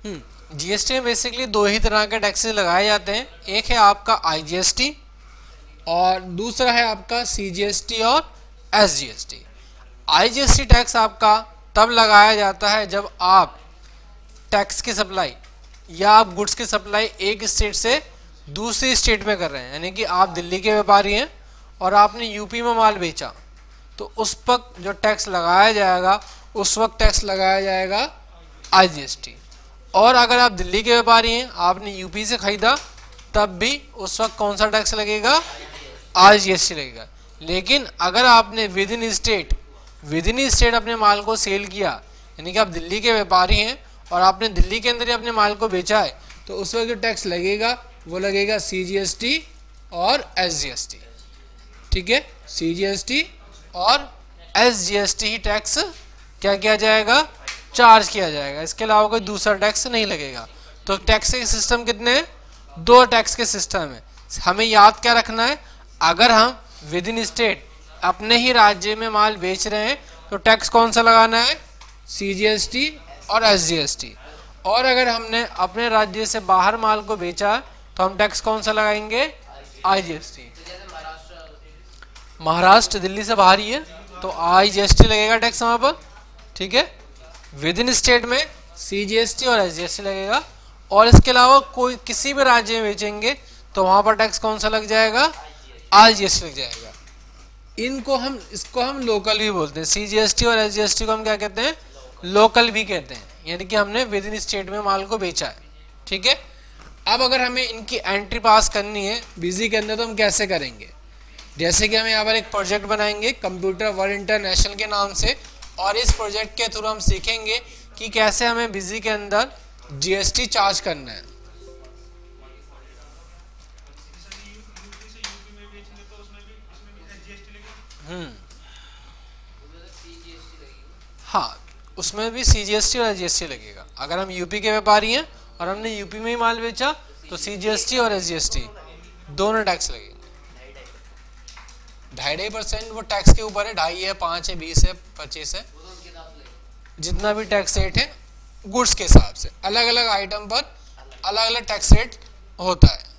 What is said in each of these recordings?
GST में basically दो ही तरह के टैक्सेस लगाए जाते हैं, एक है आपका आईजीएसटी और दूसरा है आपका सीजीएसटी और एसजीएसटी। आईजीएसटी टैक्स आपका तब लगाया जाता है जब आप टैक्स की सप्लाई या आप गुड्स की सप्लाई एक स्टेट से दूसरी स्टेट में कर रहे हैं, यानी कि आप दिल्ली के व्यापारी हैं और आपने यूपी में माल बेचा, तो उस वक्त जो टैक्स लगाया जाएगा उस वक्त टैक्स लगाया जाएगा आईजीएसटी। और अगर आप दिल्ली के व्यापारी हैं, आपने यूपी से खरीदा, तब भी उस वक्त कौन सा टैक्स लगेगा? आईजीएसटी लगेगा। लेकिन अगर आपने विद इन स्टेट अपने माल को सेल किया, यानी कि आप दिल्ली के व्यापारी हैं और आपने दिल्ली के अंदर ही अपने माल को बेचा है, तो उस वक्त जो टैक्स लगेगा वो लगेगा सीजीएसटी और एसजीएसटी। ठीक है, सीजीएसटी और एसजीएसटी ही टैक्स क्या किया जाएगा? चार्ज किया जाएगा। इसके अलावा कोई दूसरा टैक्स नहीं लगेगा। तो टैक्स के सिस्टम कितने हैं? दो टैक्स के सिस्टम है। हमें याद क्या रखना है? अगर हम विद इन स्टेट अपने ही राज्य में माल बेच रहे हैं तो टैक्स कौन सा लगाना है? सीजीएसटी और एसजीएसटी। और अगर हमने अपने राज्य से बाहर माल को बेचा तो हम टैक्स कौन सा लगाएंगे? आईजीएसटी। महाराष्ट्र दिल्ली से बाहर ही है तो आईजीएसटी लगेगा टैक्स वहां पर। ठीक है, विद इन स्टेट में सीजीएसटी और एसजीएसटी लगेगा। और इसके अलावा कोई किसी भी राज्य में बेचेंगे तो वहां पर टैक्स कौन सा लग जाएगा? आईजीएसटी लग जाएगा। इसको हम लोकल भी बोलते हैं। सीजीएसटी और एसजीएसटी को हम क्या कहते हैं? लोकल भी कहते हैं, यानी कि हमने विद इन स्टेट में माल को बेचा है। ठीक है, अब अगर हमें इनकी एंट्री पास करनी है बिजी के अंदर तो हम कैसे करेंगे? जैसे कि हम यहाँ पर एक प्रोजेक्ट बनाएंगे कंप्यूटर वर्ल्ड इंटरनेशनल के नाम से, और इस प्रोजेक्ट के थ्रू हम सीखेंगे कि कैसे हमें बिजी के अंदर जीएसटी चार्ज करना है। हाँ, उसमें भी सीजीएसटी और एसजीएसटी लगेगा। अगर हम यूपी के व्यापारी हैं और हमने यूपी में ही माल बेचा तो सीजीएसटी और एसजीएसटी दोनों टैक्स लगेंगे। 2.5% वो टैक्स के ऊपर है, 2.5 है, 5 है, 20 है, 25 है, जितना भी टैक्स रेट है गुड्स के हिसाब से। अलग अलग आइटम पर अलग अलग टैक्स रेट होता है।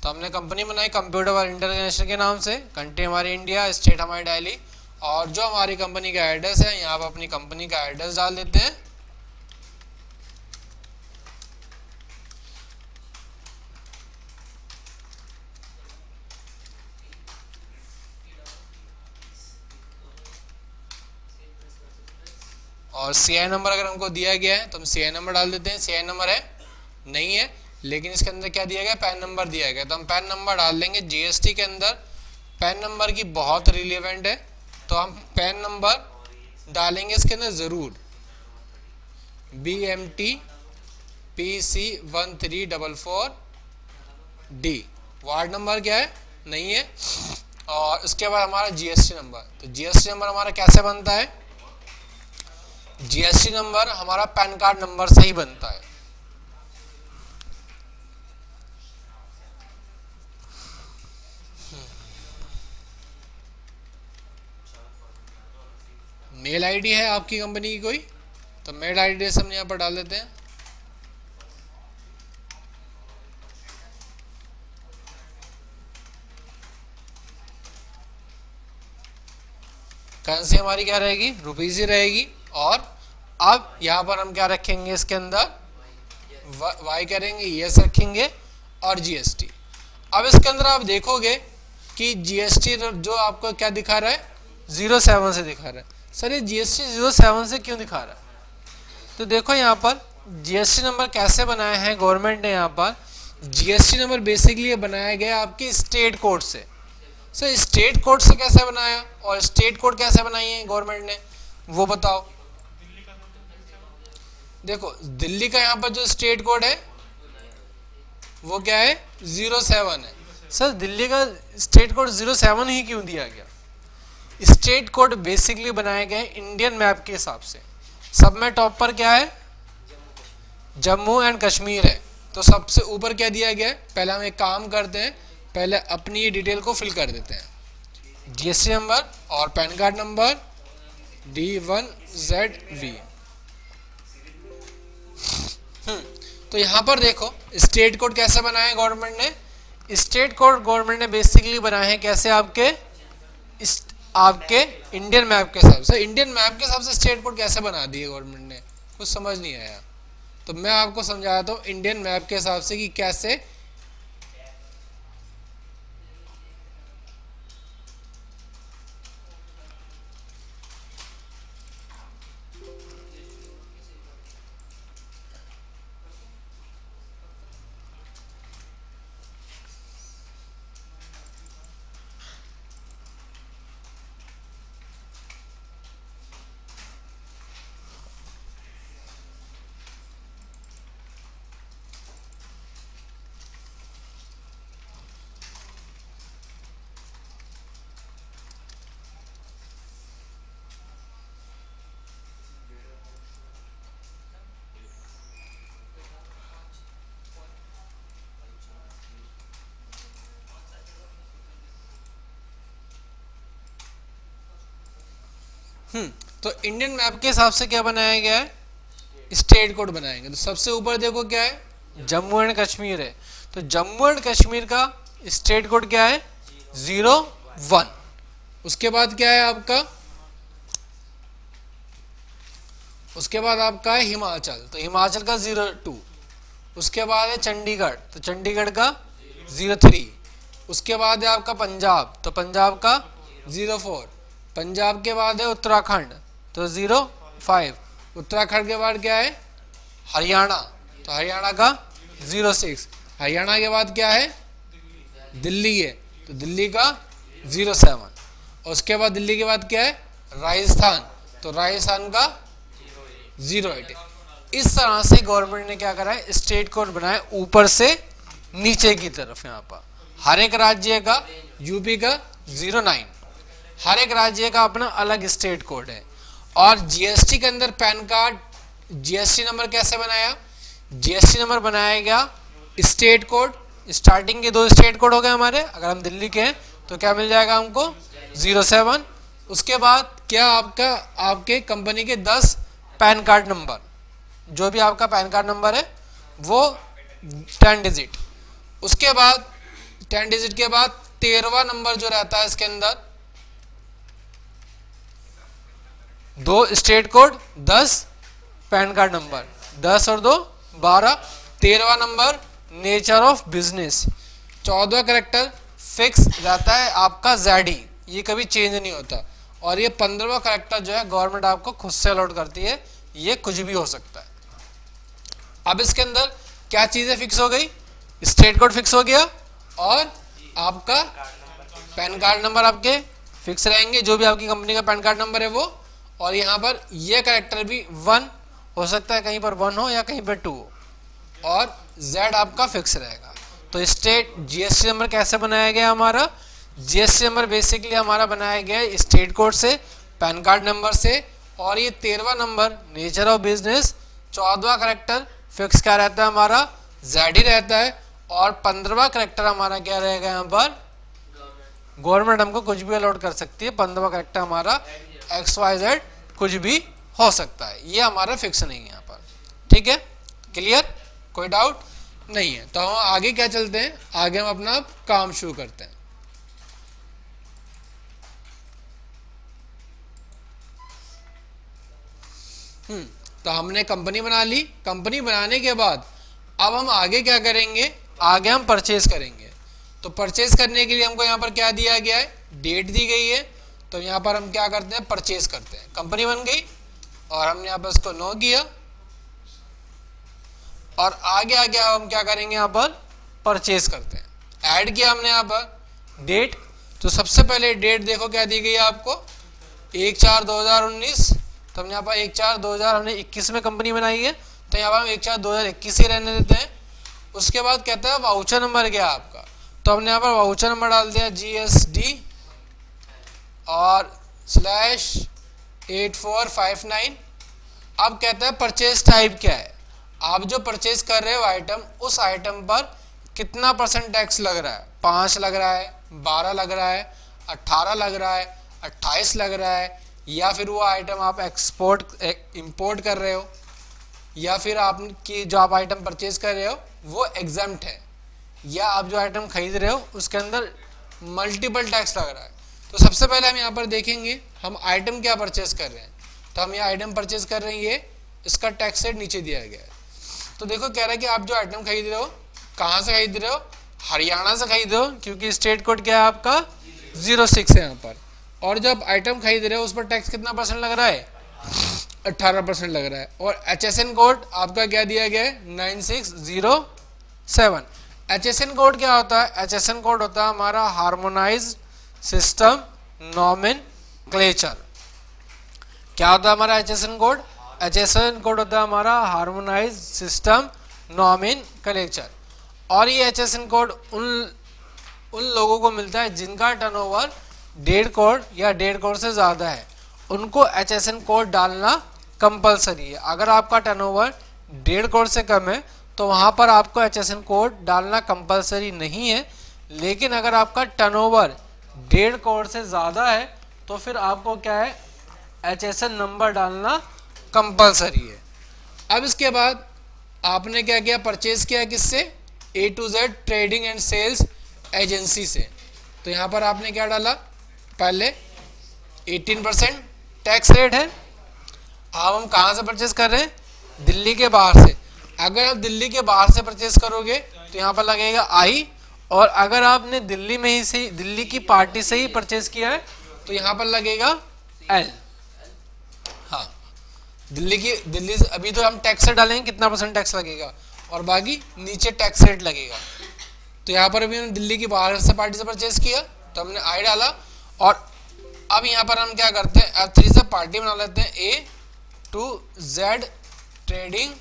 तो हमने कंपनी बनाई कंप्यूटर वर्ल्ड इंटरनेशनल के नाम से, कंट्री हमारी इंडिया, स्टेट हमारी दिल्ली, और जो हमारी कंपनी का एड्रेस है यहाँ पर अपनी कंपनी का एड्रेस डाल देते हैं। और सीआई नंबर अगर हमको दिया गया है तो हम सीआई नंबर डाल देते हैं। सीआई नंबर है नहीं है, लेकिन इसके अंदर क्या दिया गया? पैन नंबर दिया गया, तो हम पैन नंबर डाल देंगे। जीएसटी के अंदर पैन नंबर की बहुत रिलेवेंट है, तो हम पैन नंबर डालेंगे इसके अंदर ज़रूर। BMT PC 1344D। Ward number क्या है? नहीं है। और उसके बाद हमारा जीएसटी नंबर। तो जीएसटी नंबर हमारा कैसे बनता है? जीएसटी नंबर हमारा पैन कार्ड नंबर से ही बनता है। मेल आईडी है आपकी कंपनी की कोई, तो मेल आईडी से हम यहाँ पर डाल देते हैं। करेंसी हमारी क्या रहेगी? रुपीज ही रहेगी। और अब यहाँ पर हम क्या रखेंगे? इसके अंदर वाई करेंगे, यस रखेंगे, और जीएसटी। अब इसके अंदर आप देखोगे कि जीएसटी जो आपको क्या दिखा रहा है? 07 से दिखा रहा है। सर ये जीएसटी 07 से क्यों दिखा रहा है? तो देखो यहाँ पर जीएसटी नंबर कैसे बनाया है गवर्नमेंट ने। यहाँ पर जीएसटी नंबर बेसिकली बनाया गया आपके स्टेट कोड से। सर स्टेट कोड से कैसे बनाया और स्टेट कोड कैसे बनाई है गवर्नमेंट ने, वो बताओ। देखो दिल्ली का यहाँ पर जो स्टेट कोड है वो क्या है? 07 है। सर दिल्ली का स्टेट कोड 07 ही क्यों दिया गया? स्टेट कोड बेसिकली बनाए गए इंडियन मैप के हिसाब से। सब में टॉप पर क्या है? जम्मू एंड कश्मीर है, तो सबसे ऊपर क्या दिया गया है, पहले हम एक काम करते हैं, पहले अपनी ये डिटेल को फिल कर देते हैं। जीएसटी नंबर और पैन कार्ड नंबर D1ZV। तो यहाँ पर देखो स्टेट कोड कैसे बनाए गवर्नमेंट ने। स्टेट कोड गवर्नमेंट ने बेसिकली बनाए हैं कैसे, आपके इंडियन मैप के हिसाब से। इंडियन मैप के हिसाब से स्टेट कोड कैसे बना दिए गवर्नमेंट ने, कुछ समझ नहीं आया। तो मैं आपको समझाया था इंडियन मैप के हिसाब से कि कैसे तो इंडियन मैप के हिसाब से क्या बनाया गया है, स्टेट कोड बनाएंगे। तो सबसे ऊपर देखो क्या है, जम्मू एंड कश्मीर है, तो जम्मू एंड कश्मीर का स्टेट कोड क्या है 01। उसके बाद क्या है आपका, उसके बाद आपका है हिमाचल, तो हिमाचल का 02। उसके बाद है चंडीगढ़, तो चंडीगढ़ का 03। उसके बाद है आपका पंजाब, तो पंजाब का 04। पंजाब के बाद है उत्तराखंड, तो 05। उत्तराखंड के बाद क्या है हरियाणा, तो हरियाणा का 06। हरियाणा के बाद क्या है दिल्ली है, तो दिल्ली का 07। और उसके बाद दिल्ली के बाद क्या है राजस्थान, तो राजस्थान का 08। इस तरह से गवर्नमेंट ने क्या करा है, स्टेट कोड बनाए ऊपर से नीचे की तरफ। यहाँ पर हर एक राज्य का, यूपी का 09, हर एक राज्य का अपना अलग स्टेट कोड है। और जीएसटी के अंदर पैन कार्ड जीएसटी नंबर कैसे बनाया, जीएसटी नंबर बनाया गया स्टेट कोड, स्टार्टिंग के 2 स्टेट कोड हो गए हमारे। अगर हम दिल्ली के हैं तो क्या मिल जाएगा हमको 07। उसके बाद क्या आपका, आपके कंपनी के 10 पैन कार्ड नंबर, जो भी आपका पैन कार्ड नंबर है वो 10 डिजिट। उसके बाद 10 डिजिट के बाद 13वां नंबर जो रहता है इसके अंदर 2 state code 10 PAN card number, 10 और 2 12। 13वां नंबर नेचर ऑफ बिजनेस, 14वां करेक्टर फिक्स रहता है आपका ZD, ये कभी चेंज नहीं होता। और ये 15वां करेक्टर जो है गवर्नमेंट आपको खुद से अलॉट करती है, ये कुछ भी हो सकता है। अब इसके अंदर क्या चीजें फिक्स हो गई, स्टेट कोड फिक्स हो गया और आपका पैन कार्ड नंबर आपके फिक्स रहेंगे, जो भी आपकी कंपनी का पैन कार्ड नंबर है वो। और यहाँ पर ये करेक्टर भी 1 हो सकता है, कहीं पर 1 हो या कहीं पर 2 हो, और Z आपका फिक्स रहेगा। तो स्टेट जीएसटी नंबर कैसे बनाया गया हमारा, जीएसटी नंबर बेसिकली हमारा बनाया गया है स्टेट कोड से, पैन कार्ड नंबर से। और ये 13वां नंबर नेचर ऑफ बिजनेस, 14वां करेक्टर फिक्स क्या रहता है हमारा ZD रहता है। और 15वां करेक्टर हमारा क्या रहेगा यहाँ पर, गवर्नमेंट हमको कुछ भी अलॉट कर सकती है। 15वां करेक्टर हमारा XYZ कुछ भी हो सकता है, ये हमारा फिक्स नहीं है यहाँ पर। ठीक है, क्लियर, कोई डाउट नहीं है। तो हम आगे क्या चलते हैं, आगे हम अपना काम शुरू करते हैं। तो हमने कंपनी बना ली, कंपनी बनाने के बाद अब हम आगे क्या करेंगे, आगे हम परचेज करेंगे। तो परचेज करने के लिए हमको यहाँ पर क्या दिया गया है, डेट दी गई है। तो यहाँ पर हम क्या करते हैं, परचेज करते हैं। कंपनी बन गई और हमने यहाँ पर इसको नो किया और आगे आगे हम क्या करेंगे, यहाँ पर परचेज करते हैं। ऐड किया हमने यहाँ पर डेट, तो सबसे पहले डेट देखो क्या दी गई है आपको 1/4/2019। तो हम यहाँ पर 1/4/2000 हमने 21 में कंपनी बनाई है, तो यहाँ पर हम 1/4/2021 ही रहने देते हैं। उसके बाद कहता है वाउचर नंबर क्या है आपका, तो हमने यहाँ पर वाउचर नंबर डाल दिया GSD और /8459। अब कहता है परचेज टाइप क्या है, आप जो परचेज कर रहे हो आइटम, उस आइटम पर कितना % टैक्स लग रहा है। 5 लग रहा है, 12 लग रहा है, 18 लग रहा है, 28 लग रहा है, या फिर वो आइटम आप इंपोर्ट कर रहे हो, या फिर आपकी जो आप आइटम परचेज कर रहे हो वो एग्जम्प्ट है, या आप जो आइटम खरीद रहे हो उसके अंदर मल्टीपल टैक्स लग रहा है। तो सबसे पहले हम यहाँ पर देखेंगे हम आइटम क्या परचेज कर रहे हैं। तो हम ये आइटम परचेज कर रहे हैं, ये इसका टैक्स रेट नीचे दिया गया है। तो देखो कह रहा है कि आप जो आइटम खरीद रहे हो कहाँ से खरीद रहे हो, हरियाणा से खरीद रहे हो, क्योंकि स्टेट कोड क्या है आपका 06 है यहाँ पर। और जब आइटम खरीद रहे हो उस पर टैक्स कितना % लग रहा है, 18% लग रहा है। और HSN कोड आपका क्या दिया गया है, 9607। HSN कोड क्या होता है, HSN कोड होता है हमारा हार्मोनाइज्ड सिस्टम नॉमेनक्लेचर। क्या होता है हमारा HSN कोड, HSN कोड होता है हमारा हार्मोनाइज्ड सिस्टम नॉमेनक्लेचर। और ये HSN कोड उन लोगों को मिलता है जिनका टर्नओवर 1.5 करोड़ या 1.5 करोड़ से ज़्यादा है, उनको HSN कोड डालना कंपलसरी है। अगर आपका टर्नओवर 1.5 करोड़ से कम है तो वहाँ पर आपको HSN कोड डालना कंपलसरी नहीं है, लेकिन अगर आपका टर्नओवर 1.5 करोड़ से ज़्यादा है तो फिर आपको क्या है, HSN नंबर डालना कंपलसरी है। अब इसके बाद आपने क्या किया, परचेज किया किससे, A to Z trading and sales agency से। तो यहाँ पर आपने क्या डाला, पहले 18% टैक्स रेट है। अब हम कहाँ से परचेज कर रहे हैं, दिल्ली के बाहर से। अगर आप दिल्ली के बाहर से परचेज करोगे तो यहाँ पर लगेगा I, और अगर आपने दिल्ली में ही से, दिल्ली की पार्टी से ही परचेज किया है तो यहाँ पर लगेगा L। हाँ, दिल्ली से अभी तो हम टैक्स रेट डालेंगे कितना % टैक्स लगेगा, और बाकी नीचे टैक्स रेट लगेगा। तो यहाँ पर अभी हमने दिल्ली की बाहर से पार्टी से परचेज किया तो हमने I डाला। और अब यहाँ पर हम क्या करते हैं, F3 से पार्टी बना लेते हैं, A to Z trading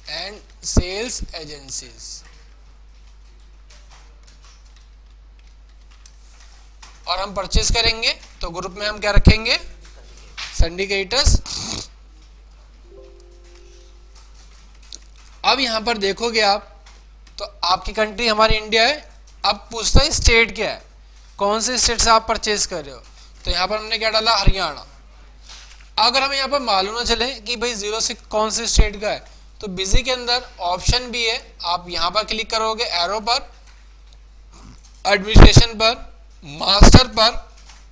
and sales agencies. और हम परचेज करेंगे तो ग्रुप में हम क्या रखेंगे, सिंडिकेटर्स। अब यहां पर देखोगे आप तो आपकी कंट्री हमारी इंडिया है। अब पूछता है स्टेट क्या है, कौन से स्टेट से आप परचेज कर रहे हो। तो यहां पर हमने क्या डाला, हरियाणा। अगर हमें यहाँ पर मालूम न चले कि भाई 06 कौन से स्टेट का है, तो बिजी के अंदर ऑप्शन भी है, आप यहाँ पर क्लिक करोगे एरो पर, एडमिनिस्ट्रेशन पर, मास्टर पर,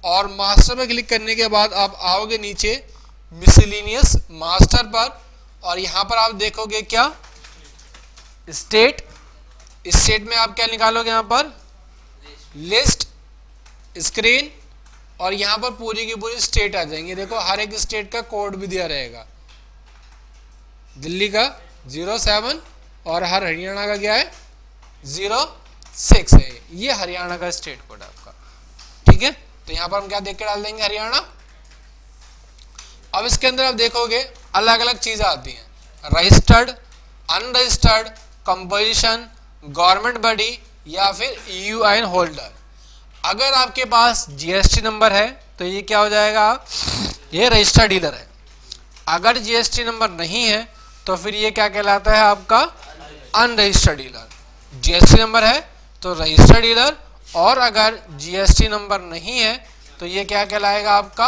और मास्टर पर क्लिक करने के बाद आप आओगे नीचे मिसलिनियस मास्टर पर, और यहाँ पर आप देखोगे क्या, स्टेट। स्टेट में आप क्या निकालोगे, यहाँ पर लिस्ट स्क्रीन, और यहाँ पर पूरी की पूरी स्टेट आ जाएंगी। देखो हर एक स्टेट का कोड भी दिया रहेगा, दिल्ली का 07 और हर हरियाणा का क्या है 06 है। ये हरियाणा का स्टेट कोड है आपका, ठीक है। तो यहाँ पर हम क्या देख के डाल देंगे, हरियाणा। अब इसके अंदर आप देखोगे अलग अलग चीजें आती हैं, registered, unregistered, composition, government body, या फिर यूआईएन होल्डर। अगर आपके पास जीएसटी नंबर है तो ये क्या हो जाएगा, ये रजिस्टर्ड डीलर है। अगर जीएसटी नंबर नहीं है तो फिर ये क्या कहलाता है आपका, अनरजिस्टर्ड डीलर। जीएसटी नंबर है तो रजिस्टर्ड डीलर, और अगर जीएसटी नंबर नहीं है तो ये क्या कहलाएगा आपका,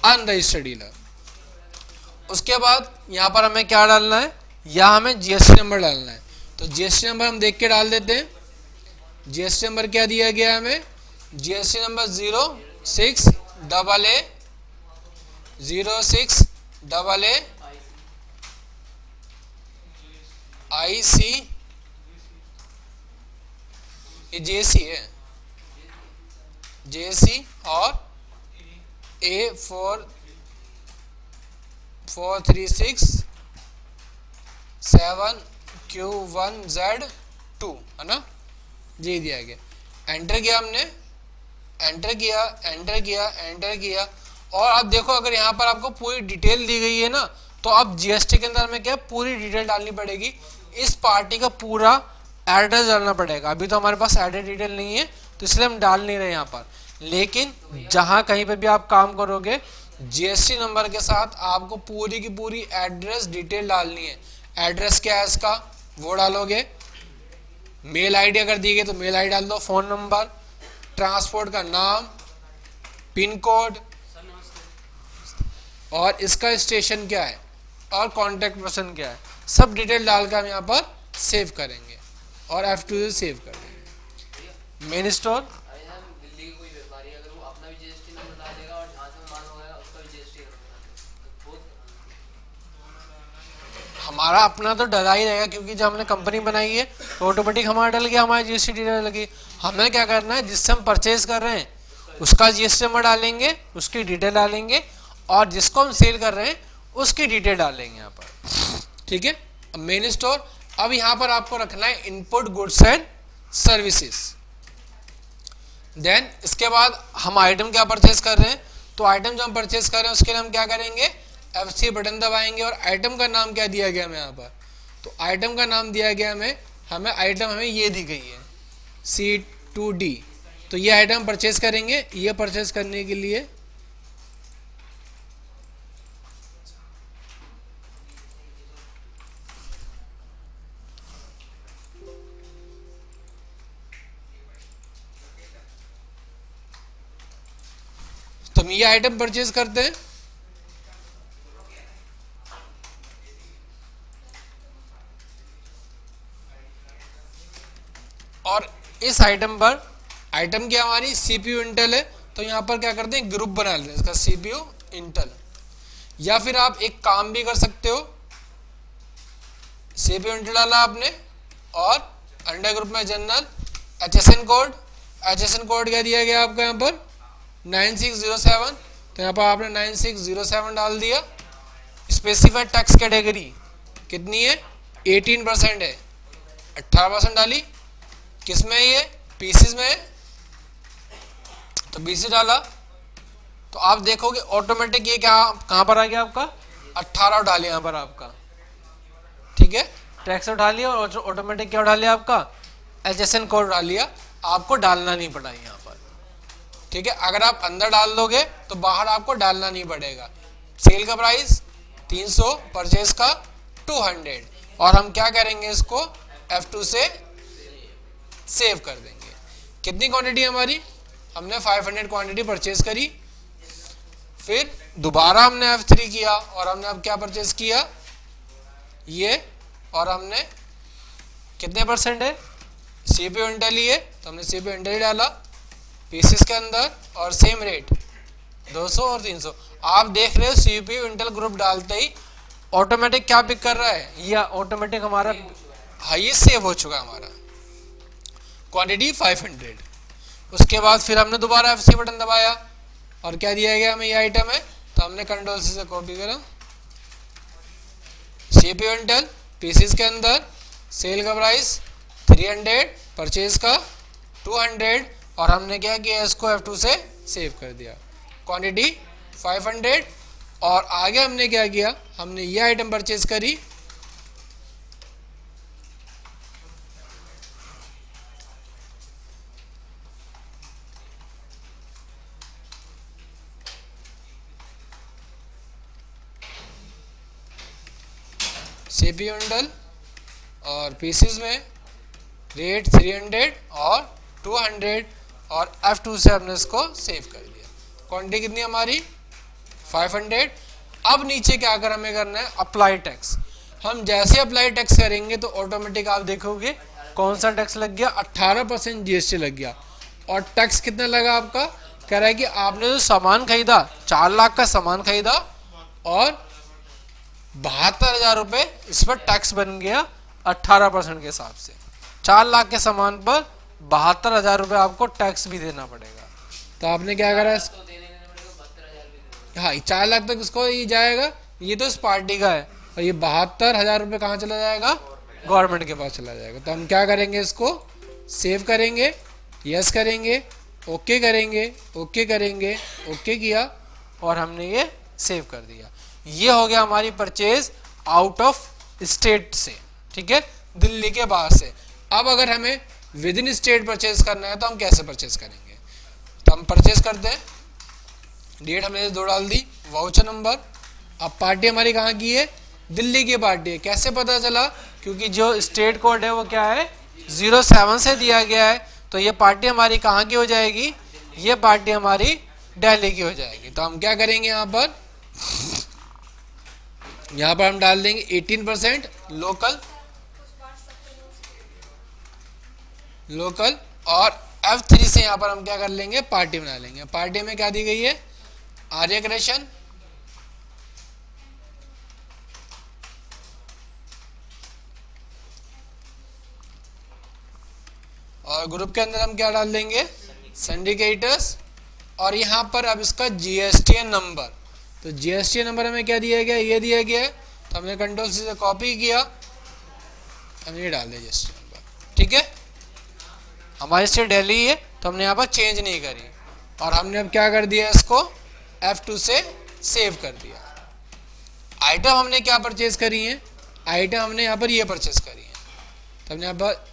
अनरजिस्टर्ड डीलर। उसके बाद यहाँ पर हमें क्या डालना है, या हमें जीएसटी नंबर डालना है। तो जीएसटी नंबर हम देख के डाल देते हैं। जीएसटी नंबर क्या दिया गया है हमें, जीएसटी नंबर 06AA IC, ये जेसी है, जेसी, और A436-7Q1Z2 है ना, ये दिया गया। एंटर किया हमने, एंटर किया, एंटर किया, एंटर किया। और अब देखो अगर यहाँ पर आपको पूरी डिटेल दी गई है ना, तो अब जीएसटी के अंदर में क्या पूरी डिटेल डालनी पड़ेगी, इस पार्टी का पूरा एड्रेस डालना पड़ेगा। अभी तो हमारे पास एड्रेस डिटेल नहीं है तो इसलिए हम डाल नहीं रहे यहाँ पर, लेकिन जहाँ कहीं पे भी आप काम करोगे जीएसटी नंबर के साथ आपको पूरी की पूरी एड्रेस डिटेल डालनी है। एड्रेस क्या है इसका, वो डालोगे। मेल आईडी अगर दी गई तो मेल आईडी डाल दो, फोन नंबर, ट्रांसपोर्ट का नाम, पिन कोड, और इसका स्टेशन क्या है, और कॉन्टैक्ट पर्सन क्या है, सब डिटेल डालकर हम यहाँ पर सेव करेंगे और F2 से सेव कर देंगे। मेन स्टोर हमारा अपना तो डला ही रहेगा, क्योंकि जब हमने कंपनी बनाई है तो ऑटोमेटिक हमारा डल गया, हमारी जीएसटी डिटेल लगी। हमें क्या करना है, जिससे हम परचेज कर रहे हैं उसका जीएसटी नंबर डालेंगे, उसकी डिटेल डालेंगे, और जिसको हम सेल कर रहे हैं उसकी डिटेल डालेंगे यहाँ पर। ठीक है, अब मेन स्टोर, अब यहाँ पर आपको रखना है input goods and services. Then इसके बाद हम आइटम क्या परचेज कर रहे हैं, तो आइटम जो हम परचेज कर रहे हैं उसके लिए हम क्या करेंगे, F3 बटन दबाएंगे, और आइटम का नाम क्या दिया गया हमें यहाँ पर, तो आइटम का नाम दिया गया हमें आइटम हमें ये दी गई है C2D। तो ये आइटम परचेज करेंगे। ये परचेज करने के लिए तो हम ये आइटम परचेज करते हैं, और इस आइटम पर, आइटम क्या हमारी CPU इंटेल है, तो यहाँ पर क्या करते हैं, ग्रुप बना लेते हैं इसका CPU इंटेल। या फिर आप एक काम भी कर सकते हो, CPU इंटेल डाला आपने और अंडर ग्रुप में general HSN code, HSN code क्या दिया गया आपका यहाँ पर 9607, तो यहाँ पर आपने 9607 डाल दिया। स्पेसिफाइड टैक्स कैटेगरी कितनी है, 18% है, 18% डाली। किसमें है ये, पीसीज में है, तो बीसी डाला। तो आप देखोगे ऑटोमेटिक ये क्या कहां पर आ गया आपका 18 उठा लिया यहाँ पर आपका। ठीक है, टैक्स उठा लिया और ऑटोमेटिक क्या उठा लिया आपका HSN कोड उठा लिया, आपको डालना नहीं पड़ा यहाँ पर। ठीक है, अगर आप अंदर डाल दोगे तो बाहर आपको डालना नहीं पड़ेगा। सेल का प्राइस 300, परचेज का 200, और हम क्या करेंगे, इसको F2 से सेव कर देंगे। कितनी क्वांटिटी हमारी, हमने 500 क्वांटिटी परचेज करी। फिर दोबारा हमने F3 किया और हमने अब क्या परचेज किया ये, और हमने कितने परसेंट है, CPU इंटेल ही है तो हमने CPU इंटेल ही डाला पीसेस के अंदर, और सेम रेट 200 और 300। आप देख रहे हो CPU इंटेल ग्रुप डालते ही ऑटोमेटिक क्या पिक कर रहा है, या ऑटोमेटिक हमारा हाईएस्ट सेव हो चुका हमारा क्वांटिटी 500। उसके बाद फिर हमने दोबारा F3 बटन दबाया और क्या दिया गया हमें, ये आइटम है, तो हमने कंट्रोल C से कॉपी करा, CPU इंटेल पीसेस के अंदर, सेल का प्राइस 300, परचेज का 200, और हमने क्या किया, इसको F2 से सेव कर दिया, क्वांटिटी 500। और आगे हमने क्या किया, हमने ये आइटम परचेज करी, CPU इंटेल और पीसेस में रेट 300 और 200, और F2 से हमने इसको सेव कर दिया। क्वांटिटी कितनी हमारी 500। अब नीचे क्या कर हमें करना है, अप्लाई टैक्स। हम जैसे अप्लाई टैक्स करेंगे तो ऑटोमेटिक आप देखोगे कौन सा टैक्स लग गया, 18% GST लग गया। और टैक्स कितना लगा आपका, कह रहा है कि आपने जो सामान खरीदा 4 लाख का सामान खरीदा और 72,000 रुपये इस पर टैक्स बन गया 18% के हिसाब से। 4 लाख के सामान पर 72,000 रुपये आपको टैक्स भी देना पड़ेगा। तो आपने क्या करा, हाँ 4 लाख तक इसको ये जाएगा, ये तो इस पार्टी का है, और ये 72,000 रुपये कहाँ चला जाएगा, गवर्नमेंट के पास चला जाएगा। तो हम क्या करेंगे, इसको सेव करेंगे, यस करेंगे, ओके करेंगे, ओके करेंगे, ओके किया, और हमने ये सेव कर दिया। ये हो गया हमारी परचेज आउट ऑफ स्टेट से, ठीक है, दिल्ली के बाहर से। अब अगर हमें विद इन स्टेट परचेज करना है तो हम कैसे परचेज करेंगे, तो हम परचेज करते हैं डेट हमने 2 डाल दी, वाउचर नंबर। अब पार्टी हमारी कहाँ की है, दिल्ली की पार्टी है। कैसे पता चला, क्योंकि जो स्टेट कोड है वो क्या है 07 से दिया गया है, तो ये पार्टी हमारी कहाँ की हो जाएगी, ये पार्टी हमारी दिल्ली की हो जाएगी। तो हम क्या करेंगे, यहाँ पर हम डाल देंगे 18% लोकल और F3 से यहाँ पर हम क्या कर लेंगे, पार्टी बना लेंगे। पार्टी में क्या दी गई है, आर्य क्रेशन, और ग्रुप के अंदर हम क्या डाल देंगे, सिंडिकेटर्स। और यहाँ पर अब इसका GSTN नंबर, तो GSTN नंबर हमें क्या दिया गया, ये दिया गया है, तो हमने कंट्रोल C से कॉपी किया, हमने ये डाल दिया GSTN नंबर। ठीक है, हमारी स्टेट दिल्ली है तो हमने यहाँ पर चेंज नहीं करी, और हमने अब क्या कर दिया, इसको F2 से सेव कर दिया। आइटम हमने क्या परचेज करी है, आइटम हमने यहाँ पर ये परचेज करी है, तो हमने यहाँ पर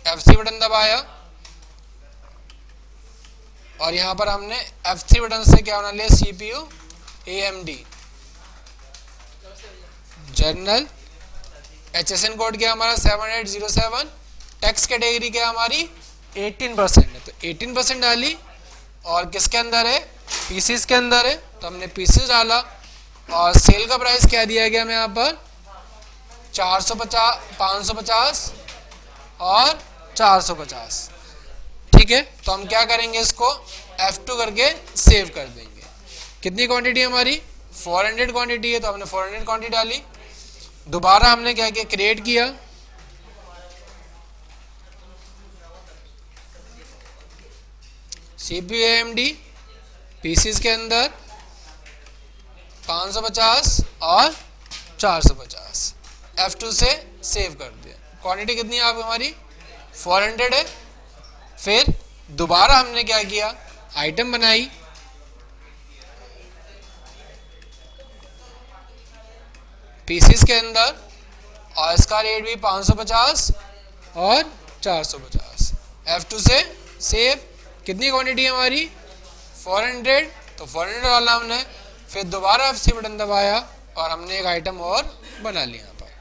F3 बटन दबाया, और यहाँ पर हमने F3 बटन से क्या बना लिया, CPU AMD journal. HSN code क्या हमारा 7807, टैक्स कैटेगरी क्या हमारी 18% है, तो 18% डाली, और किसके अंदर है, पीसीस के अंदर है, तो हमने पीसीस डाला। और सेल का प्राइस क्या दिया गया हमें यहाँ पर 450, 550 और 450। ठीक है, तो हम क्या करेंगे, इसको F2 करके सेव कर देंगे। कितनी क्वांटिटी हमारी 400 क्वांटिटी है, तो हमने 400 क्वांटिटी डाली। दोबारा हमने क्या किया, क्रिएट किया, CPU AMD पीसीस के अंदर 550 और 450, F2 से सेव कर दिया। क्वांटिटी कितनी है आप हमारी 400 है। फिर दोबारा हमने क्या किया, आइटम बनाई, पीसीस के अंदर, और इसका रेट भी 550 और 450, F2 से सेव। कितनी क्वांटिटी है हमारी 400, तो 400 डाला हमने। फिर दोबारा F3 बटन दबाया, और हमने एक आइटम और बना लिया यहाँ पर।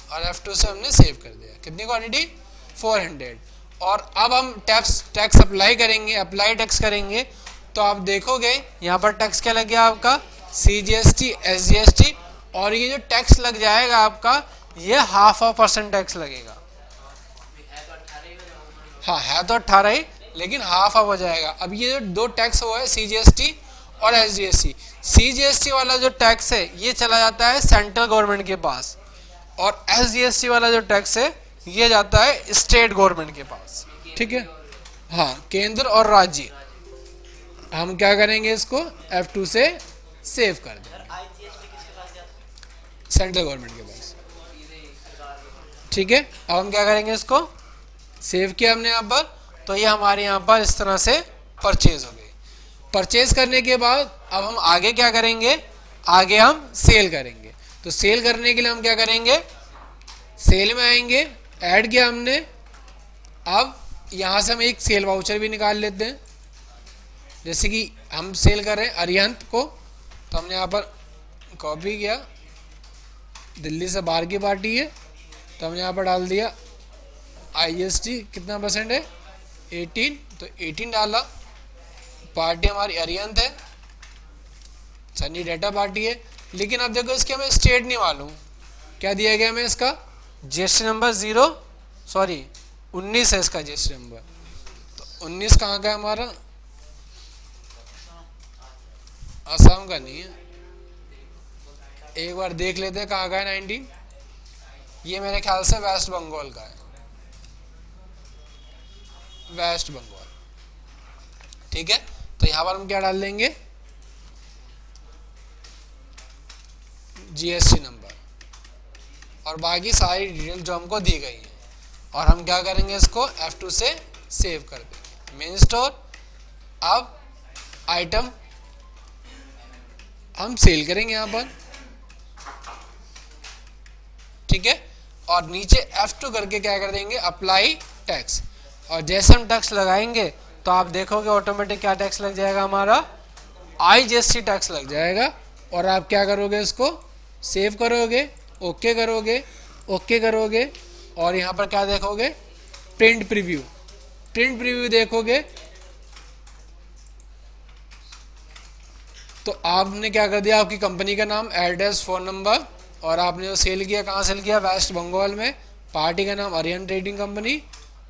और F2 से हमने सेव कर दिया। कितनी क्वांटिटी 400। और अब हम टैक्स अप्लाई करेंगे, अप्लाई टैक्स करेंगे, तो आप देखोगे यहाँ पर टैक्स क्या लग गया आपका, CGST SGST, और ये जो टैक्स लग जाएगा आपका, ये 0.5% टैक्स लगेगा। हाँ है तो 18 ही, लेकिन हाफ हो जाएगा। अब ये जो दो टैक्स हुआ है CGST और SGST, CGST वाला जो टैक्स है ये चला जाता है सेंट्रल गवर्नमेंट के पास, और SGST वाला जो टैक्स है ये जाता है स्टेट गवर्नमेंट के पास। ठीक है, हाँ, केंद्र और राज्य। हम क्या करेंगे, इसको F2 से सेव कर देंगे, सेंट्रल गवर्नमेंट के पास। ठीक है, अब हम क्या करेंगे, इसको सेव किया हमने यहाँ पर, तो ये हमारे यहाँ पर इस तरह से परचेज हो गई। परचेज करने के बाद अब हम आगे क्या करेंगे, आगे हम सेल करेंगे। तो सेल करने के लिए हम क्या करेंगे, सेल में आएंगे, ऐड किया हमने। अब यहाँ से हम एक सेल वाउचर भी निकाल लेते हैं, जैसे कि हम सेल कर रहे हैं अरिहंत को, तो हमने यहाँ पर कॉपी किया, दिल्ली से बाहर की पार्टी है, तो हमने यहाँ पर डाल दिया IGST कितना परसेंट है 18, तो 18 डाला। पार्टी हमारी अरिहंत है, सनी डेटा पार्टी है, लेकिन अब देखो इसके हमें स्टेट नहीं मालूम, क्या दिया गया हमें, इसका GST नंबर 19 है इसका GST नंबर। तो 19 कहाँ का है हमारा, असम का नहीं है, एक बार देख लेते हैं कहाँ का है 19। ये मेरे ख्याल से वेस्ट बंगाल का है, वेस्ट बंगाल। ठीक है, तो यहाँ पर हम क्या डाल देंगे, GST नंबर और बाकी सारी डिटेल जो हमको दी गई है, और हम क्या करेंगे, इसको F2 से सेव कर देंगे, मेन स्टोर। अब आइटम हम सेल करेंगे यहाँ पर। ठीक है। और नीचे F2 करके क्या कर देंगे, अप्लाई टैक्स। और जैसे हम टैक्स लगाएंगे तो आप देखोगे ऑटोमेटिक क्या टैक्स लग जाएगा, हमारा IGST टैक्स लग जाएगा। और आप क्या करोगे, इसको सेव करोगे, ओके करोगे, ओके करोगे, और यहाँ पर क्या देखोगे, प्रिंट प्रीव्यू। प्रिंट प्रीव्यू देखोगे तो आपने क्या कर दिया, आपकी कंपनी का नाम, एड्रेस, फ़ोन नंबर, और आपने जो सेल किया, कहाँ सेल किया, वेस्ट बंगाल में, पार्टी का नाम आर्यन ट्रेडिंग कंपनी,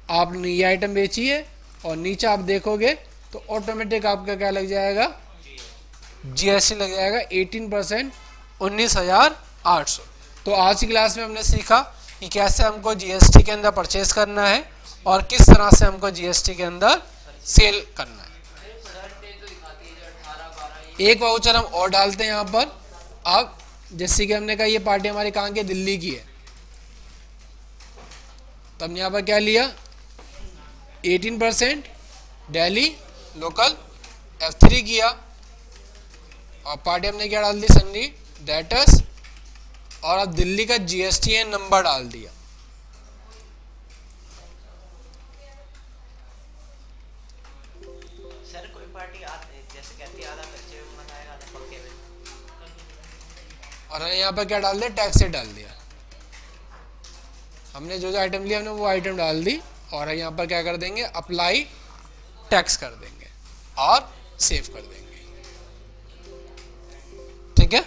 आपने ये आइटम बेची है। और नीचे आप देखोगे तो ऑटोमेटिक आपका क्या लग जाएगा, GST लग जाएगा 18%, 19,800। तो आज की क्लास में हमने सीखा कि कैसे हमको GST के अंदर परचेज करना है और किस तरह से हमको GST के अंदर सेल करना है। एक वाउचर हम और डालते हैं यहाँ पर। अब जैसे कि हमने कहा ये पार्टी हमारी कहाँ की, दिल्ली की है, तो हमने यहाँ पर क्या लिया, 18% दिल्ली लोकल F3 किया, और पार्टी हमने क्या डाल दी, सन्नी डेटस, और अब दिल्ली का GSTN नंबर डाल दिया। सर कोई पार्टी जैसे कहती है आधा कच्चे में मंगाएगा, आधा पक्के में, और यहाँ पर क्या डाल दिया, टैक्स डाल दिया। हमने जो जो आइटम लिया हमने वो आइटम डाल दी, और यहाँ पर क्या कर देंगे, अप्लाई टैक्स कर देंगे और सेव कर देंगे, ठीक है।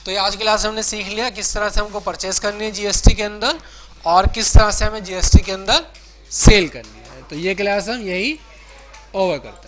तो ये आज की क्लास हमने सीख लिया किस तरह से हमको परचेस करनी है GST के अंदर, और किस तरह से हमें GST के अंदर सेल करनी है। तो ये क्लास हम यही ओवर करते हैं।